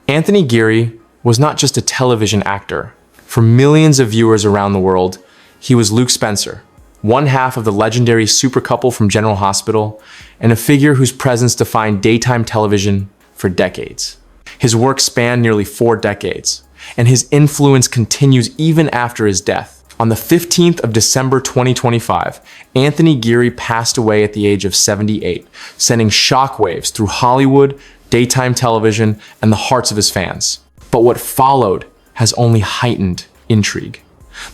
Anthony Geary was not just a television actor. For millions of viewers around the world, he was Luke Spencer, one half of the legendary super couple from General Hospital, and a figure whose presence defined daytime television for decades. His work spanned nearly 4 decades, and his influence continues even after his death. On the 15th of December 2025, Anthony Geary passed away at the age of 78, sending shockwaves through Hollywood, daytime television, and the hearts of his fans. But what followed has only heightened intrigue.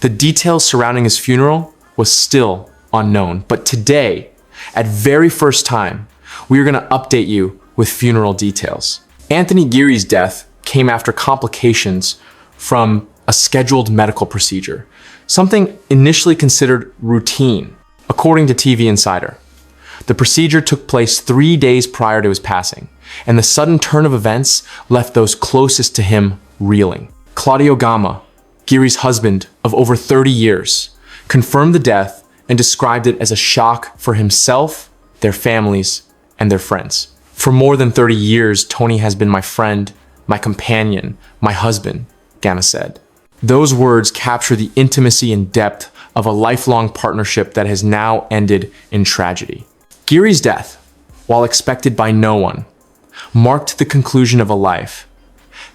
The details surrounding his funeral was still unknown, but today, at very first time, we are going to update you with funeral details. Anthony Geary's death came after complications from a scheduled medical procedure, something initially considered routine, according to TV Insider. The procedure took place 3 days prior to his passing, and the sudden turn of events left those closest to him reeling. Claudio Gama, Geary's husband of over 30 years, confirmed the death and described it as a shock for himself, their families, and their friends. For more than 30 years, Tony has been my friend, my companion, my husband, Gama said. Those words capture the intimacy and depth of a lifelong partnership that has now ended in tragedy. Geary's death, while expected by no one, marked the conclusion of a life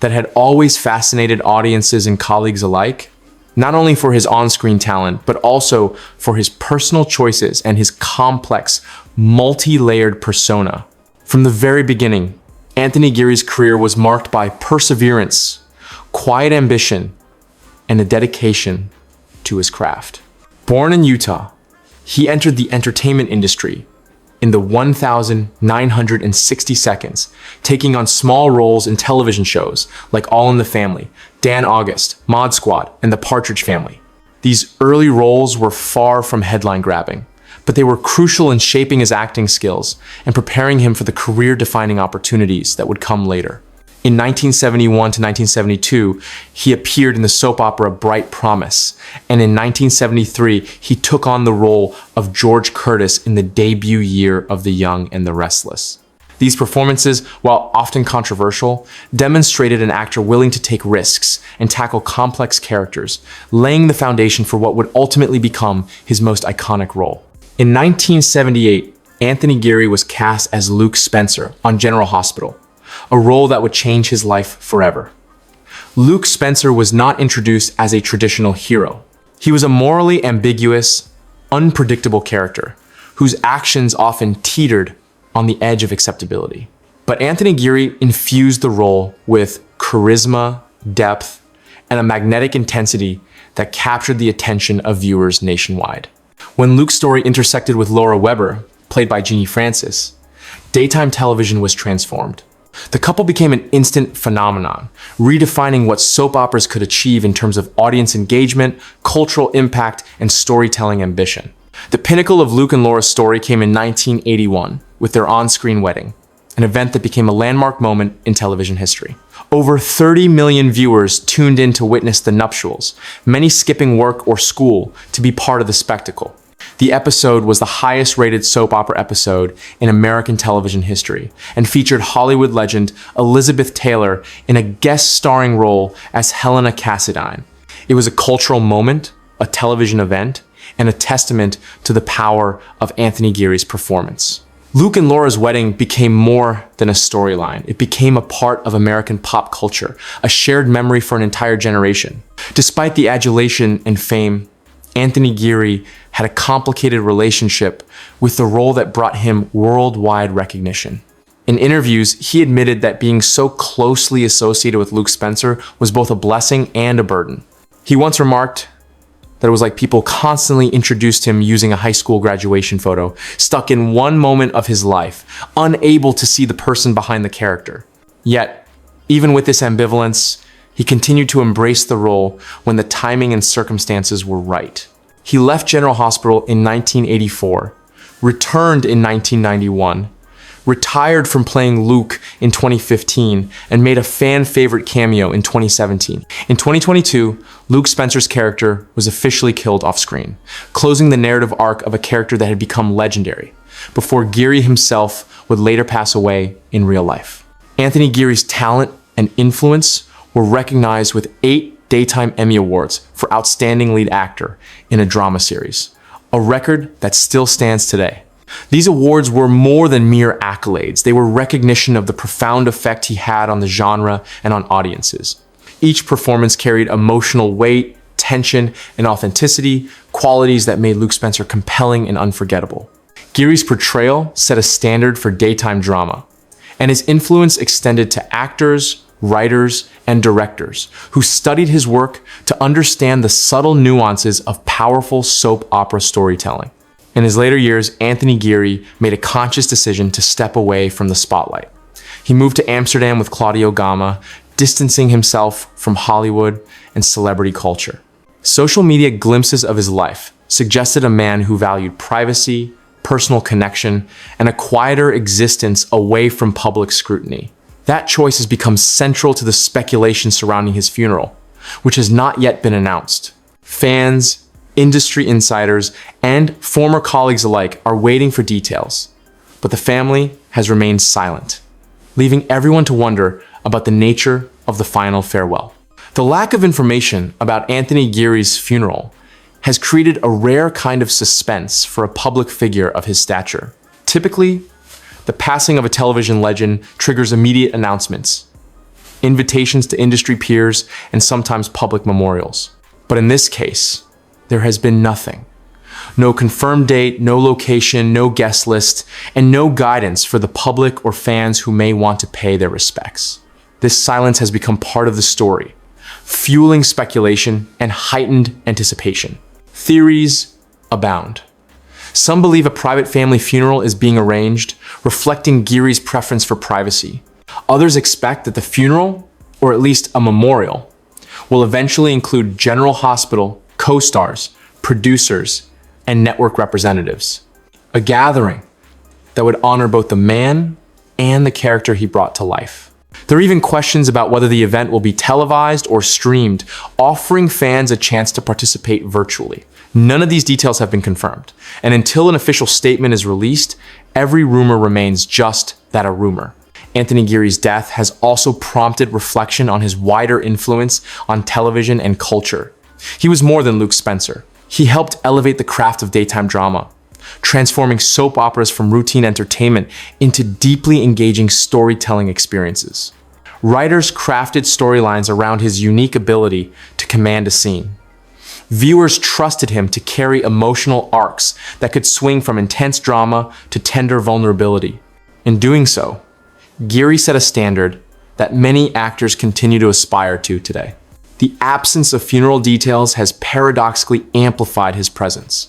that had always fascinated audiences and colleagues alike, not only for his on-screen talent, but also for his personal choices and his complex, multi-layered persona. From the very beginning, Anthony Geary's career was marked by perseverance, quiet ambition, and a dedication to his craft. Born in Utah, he entered the entertainment industry in the 1,960 seconds, taking on small roles in television shows like All in the Family, Dan August, Mod Squad, and The Partridge Family. These early roles were far from headline grabbing, but they were crucial in shaping his acting skills and preparing him for the career-defining opportunities that would come later. In 1971 to 1972, he appeared in the soap opera Bright Promise, and in 1973, he took on the role of George Curtis in the debut year of The Young and the Restless. These performances, while often controversial, demonstrated an actor willing to take risks and tackle complex characters, laying the foundation for what would ultimately become his most iconic role. In 1978, Anthony Geary was cast as Luke Spencer on General Hospital, a role that would change his life forever. Luke Spencer was not introduced as a traditional hero. He was a morally ambiguous, unpredictable character whose actions often teetered on the edge of acceptability. But Anthony Geary infused the role with charisma, depth, and a magnetic intensity that captured the attention of viewers nationwide. When Luke's story intersected with Laura Weber, played by Genie Francis, daytime television was transformed. The couple became an instant phenomenon, redefining what soap operas could achieve in terms of audience engagement, cultural impact, and storytelling ambition. The pinnacle of Luke and Laura's story came in 1981 with their on-screen wedding, an event that became a landmark moment in television history. Over 30 million viewers tuned in to witness the nuptials, many skipping work or school to be part of the spectacle. The episode was the highest-rated soap opera episode in American television history and featured Hollywood legend Elizabeth Taylor in a guest-starring role as Helena Cassadine. It was a cultural moment, a television event, and a testament to the power of Anthony Geary's performance. Luke and Laura's wedding became more than a storyline. It became a part of American pop culture, a shared memory for an entire generation. Despite the adulation and fame, Anthony Geary had a complicated relationship with the role that brought him worldwide recognition. In interviews, he admitted that being so closely associated with Luke Spencer was both a blessing and a burden. He once remarked that it was like people constantly introduced him using a high school graduation photo, stuck in one moment of his life, unable to see the person behind the character. Yet, even with this ambivalence, he continued to embrace the role when the timing and circumstances were right. He left General Hospital in 1984, returned in 1991, retired from playing Luke in 2015, and made a fan-favorite cameo in 2017. In 2022, Luke Spencer's character was officially killed off-screen, closing the narrative arc of a character that had become legendary, before Giri himself would later pass away in real life. Anthony Geary's talent and influence were recognized with 8 Daytime Emmy Awards for Outstanding Lead Actor in a Drama Series, a record that still stands today. These awards were more than mere accolades. They were recognition of the profound effect he had on the genre and on audiences. Each performance carried emotional weight, tension, and authenticity, qualities that made Luke Spencer compelling and unforgettable. Giri's portrayal set a standard for daytime drama, and his influence extended to actors, writers, and directors who studied his work to understand the subtle nuances of powerful soap opera storytelling. In his later years, Anthony Geary made a conscious decision to step away from the spotlight. He moved to Amsterdam with Claudio Gama, distancing himself from Hollywood and celebrity culture. Social media glimpses of his life suggested a man who valued privacy, personal connection, and a quieter existence away from public scrutiny. That choice has become central to the speculation surrounding his funeral, which has not yet been announced. Fans, industry insiders, and former colleagues alike are waiting for details, but the family has remained silent, leaving everyone to wonder about the nature of the final farewell. The lack of information about Anthony Geary's funeral has created a rare kind of suspense for a public figure of his stature. Typically, the passing of a television legend triggers immediate announcements, invitations to industry peers, and sometimes public memorials. But in this case, there has been nothing. No confirmed date, no location, no guest list, and no guidance for the public or fans who may want to pay their respects. This silence has become part of the story, fueling speculation and heightened anticipation. Theories abound. Some believe a private family funeral is being arranged, reflecting Geary's preference for privacy. Others expect that the funeral, or at least a memorial, will eventually include General Hospital, co-stars, producers, and network representatives. A gathering that would honor both the man and the character he brought to life. There are even questions about whether the event will be televised or streamed, offering fans a chance to participate virtually. None of these details have been confirmed, and until an official statement is released, every rumor remains just that, a rumor. Anthony Geary's death has also prompted reflection on his wider influence on television and culture. He was more than Luke Spencer. He helped elevate the craft of daytime drama, transforming soap operas from routine entertainment into deeply engaging storytelling experiences. Writers crafted storylines around his unique ability to command a scene. Viewers trusted him to carry emotional arcs that could swing from intense drama to tender vulnerability. In doing so, Giri set a standard that many actors continue to aspire to today. The absence of funeral details has paradoxically amplified his presence.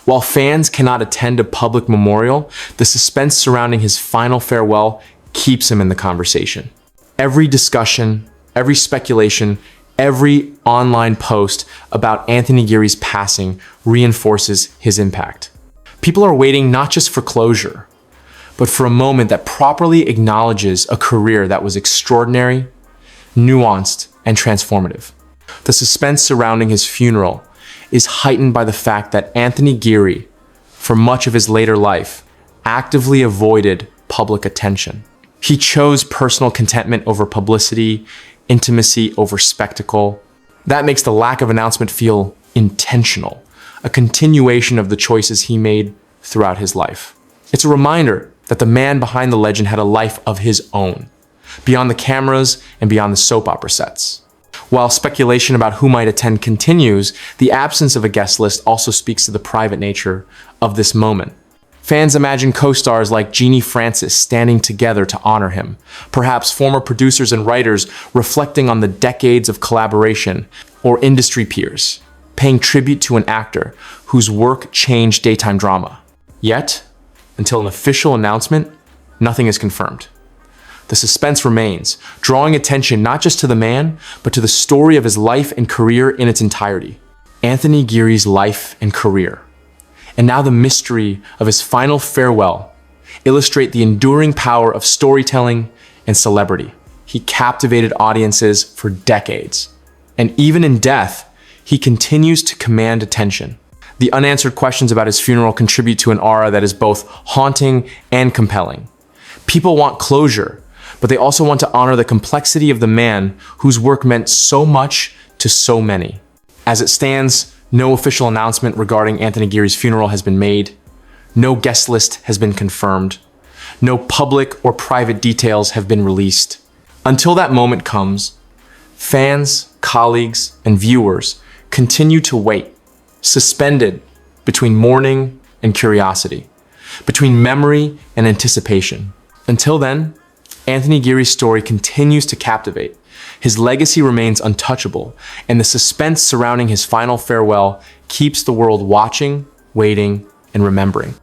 While fans cannot attend a public memorial, the suspense surrounding his final farewell keeps him in the conversation. Every discussion, every speculation, every online post about Anthony Geary's passing reinforces his impact. People are waiting not just for closure, but for a moment that properly acknowledges a career that was extraordinary, nuanced, and transformative. The suspense surrounding his funeral is heightened by the fact that Anthony Geary, for much of his later life, actively avoided public attention. He chose personal contentment over publicity, intimacy over spectacle. That makes the lack of announcement feel intentional, a continuation of the choices he made throughout his life. It's a reminder that the man behind the legend had a life of his own, beyond the cameras and beyond the soap opera sets. While speculation about who might attend continues, the absence of a guest list also speaks to the private nature of this moment. Fans imagine co-stars like Genie Francis standing together to honor him, perhaps former producers and writers reflecting on the decades of collaboration, or industry peers, paying tribute to an actor whose work changed daytime drama. Yet, until an official announcement, nothing is confirmed. The suspense remains, drawing attention not just to the man, but to the story of his life and career in its entirety. Anthony Geary's life and career, and now the mystery of his final farewell, illustrate the enduring power of storytelling and celebrity. He captivated audiences for decades, and even in death, he continues to command attention. The unanswered questions about his funeral contribute to an aura that is both haunting and compelling. People want closure, but they also want to honor the complexity of the man whose work meant so much to so many. As it stands, no official announcement regarding Anthony Geary's funeral has been made. No guest list has been confirmed. No public or private details have been released. Until that moment comes, fans, colleagues, and viewers continue to wait, suspended between mourning and curiosity, between memory and anticipation. Until then, Anthony Geary's story continues to captivate. His legacy remains untouchable, and the suspense surrounding his final farewell keeps the world watching, waiting, and remembering.